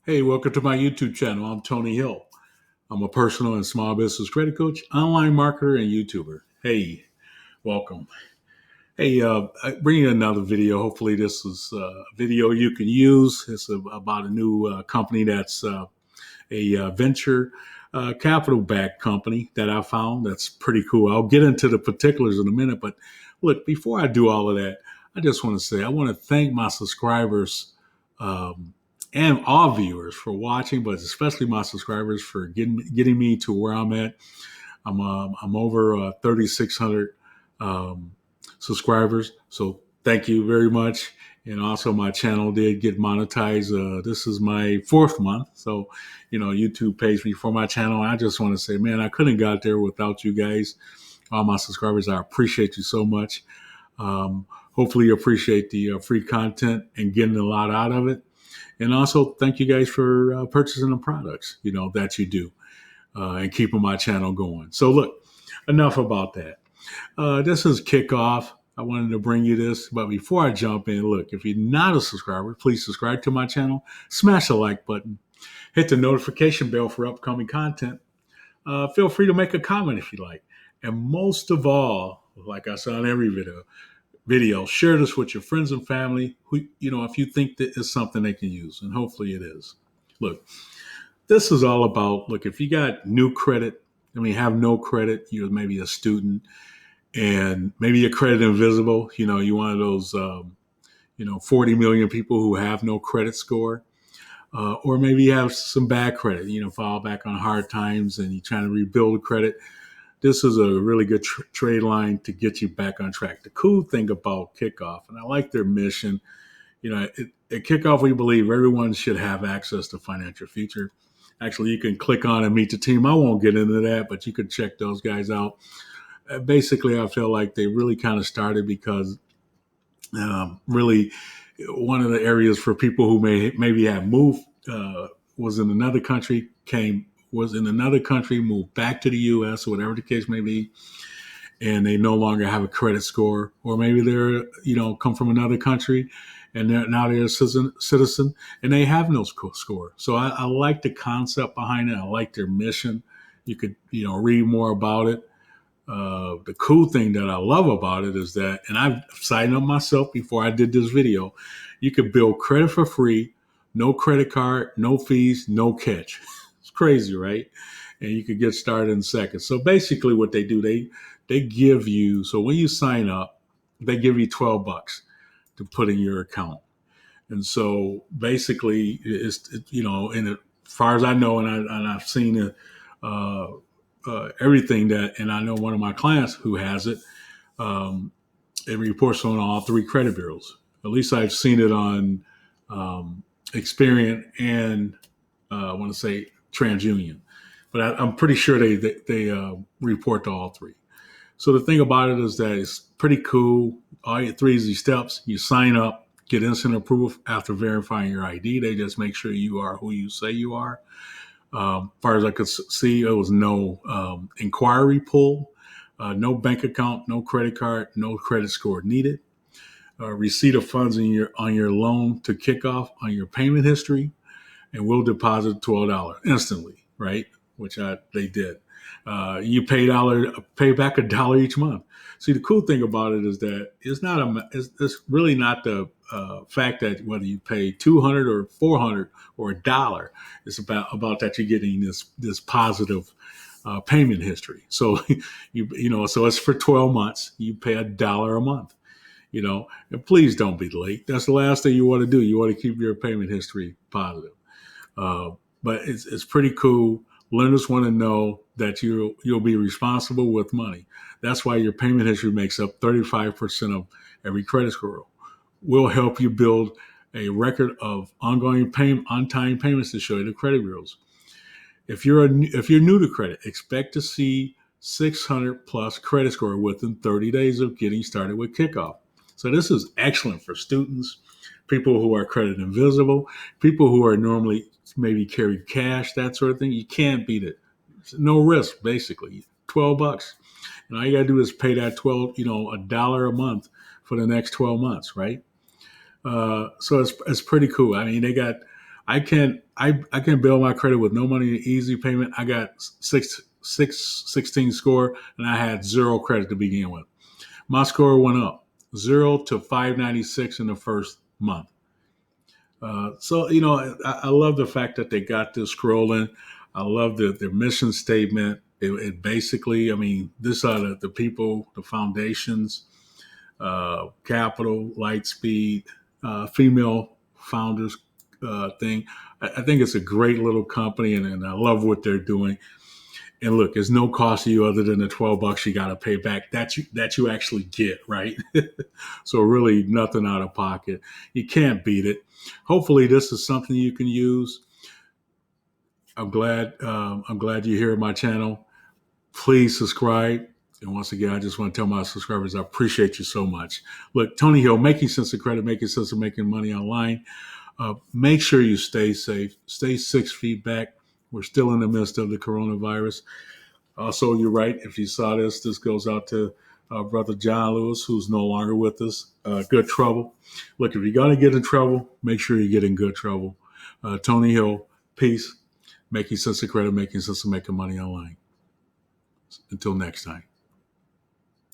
Hey, welcome to my YouTube channel. I'm Tony Hill. I'm a personal and small business credit coach, online marketer, and YouTuber. Hey, welcome. Hey, I bring you another video. Hopefully, this is a video you can use. It's about a new company that's a venture capital backed company that I found. That's pretty cool. I'll get into the particulars in a minute. But look, before I do all of that, I just want to say I want to thank my subscribers. And all viewers for watching, but especially my subscribers for getting me to where I'm at. I'm over 3,600 subscribers, so thank you very much. And also, my channel did get monetized. This is my fourth month, so YouTube pays me for my channel. And I just want to say, man, I couldn't have got there without you guys, all my subscribers. I appreciate you so much. Hopefully, you appreciate the free content and getting a lot out of it. And also, thank you guys for purchasing the products, that you do and keeping my channel going. So, look, enough about that. This is Kikoff. I wanted to bring you this. But before I jump in, look, if you're not a subscriber, please subscribe to my channel. Smash the like button. Hit the notification bell for upcoming content. Feel free to make a comment if you like. And most of all, like I said on every video, share this with your friends and family who, if you think that it's something they can use, and hopefully it is. Look, this is all about, look, if you got new credit, have no credit, you're maybe a student and maybe your credit invisible, you're one of those, 40 million people who have no credit score, or maybe you have some bad credit, fall back on hard times and you're trying to rebuild credit. This is a really good trade line to get you back on track. The cool thing about Kikoff, and I like their mission, at Kikoff, we believe everyone should have access to financial future. Actually, you can click on and meet the team. I won't get into that, but you can check those guys out. Basically, I feel like they really kind of started because really one of the areas for people who maybe have moved was in another country, moved back to the U.S., or whatever the case may be, and they no longer have a credit score, or maybe they're, come from another country and they're a citizen and they have no score. So I like the concept behind it. I like their mission. You could, read more about it. The cool thing that I love about it is that, and I've signed up myself before I did this video, you could build credit for free, no credit card, no fees, no catch. It's crazy, right? And you could get started in seconds. So basically what they do, they give you, so when you sign up, they give you $12 to put in your account. And so basically it's, and as far as I know, and I've seen it, everything that, and I know one of my clients who has it, it reports on all three credit bureaus. At least I've seen it on Experian and I want to say Transunion, but I'm pretty sure they report to all three. So the thing about it is that it's pretty cool. All your three easy steps: you sign up, get instant approval after verifying your ID. They just make sure you are who you say you are. As far as I could see, there was no inquiry pull, no bank account, no credit card, no credit score needed. Receipt of funds on your loan to Kikoff on your payment history, and we'll deposit $12 instantly, right? Which they did. You pay back $1 each month. See, the cool thing about it is that it's really not the fact that whether you pay $200 or $400 or $1, it's about that you're getting this positive payment history. So so it's for 12 months. You pay $1 a month. And please don't be late. That's the last thing you want to do. You want to keep your payment history positive. But it's pretty cool. Lenders want to know that you'll be responsible with money. That's why your payment history makes up 35% of every credit score. We'll help you build a record of ongoing on-time payments to show you the credit bureaus. If you're new to credit, expect to see 600 plus credit score within 30 days of getting started with Kikoff. So this is excellent for students, people who are credit invisible, people who are normally maybe carry cash, that sort of thing. You can't beat it. No risk, basically. $12. And all you got to do is pay that $1 a month for the next 12 months, right? So it's pretty cool. They got I can build my credit with no money, easy payment. I got 16 score, and I had zero credit to begin with. My score went up 0 to 596 in the first month. So I love the fact that they got this scrolling. I love their mission statement. It basically, I mean, this are the people, the foundations, capital, Lightspeed, female founders thing. I think it's a great little company, and I love what they're doing. And look, there's no cost to you other than the $12 you got to pay back that you actually get, right? So really, nothing out of pocket. You can't beat it. Hopefully, this is something you can use. I'm glad you're here on my channel. Please subscribe. And once again, I just want to tell my subscribers I appreciate you so much. Look, Tony Hill, making sense of credit, making sense of making money online. Make sure you stay safe. Stay 6 feet back. We're still in the midst of the coronavirus. Also, you're right. If you saw this goes out to Brother John Lewis, who's no longer with us. Good trouble. Look, if you're going to get in trouble, make sure you get in good trouble. Tony Hill, peace. Making sense of credit, making sense of making money online. Until next time.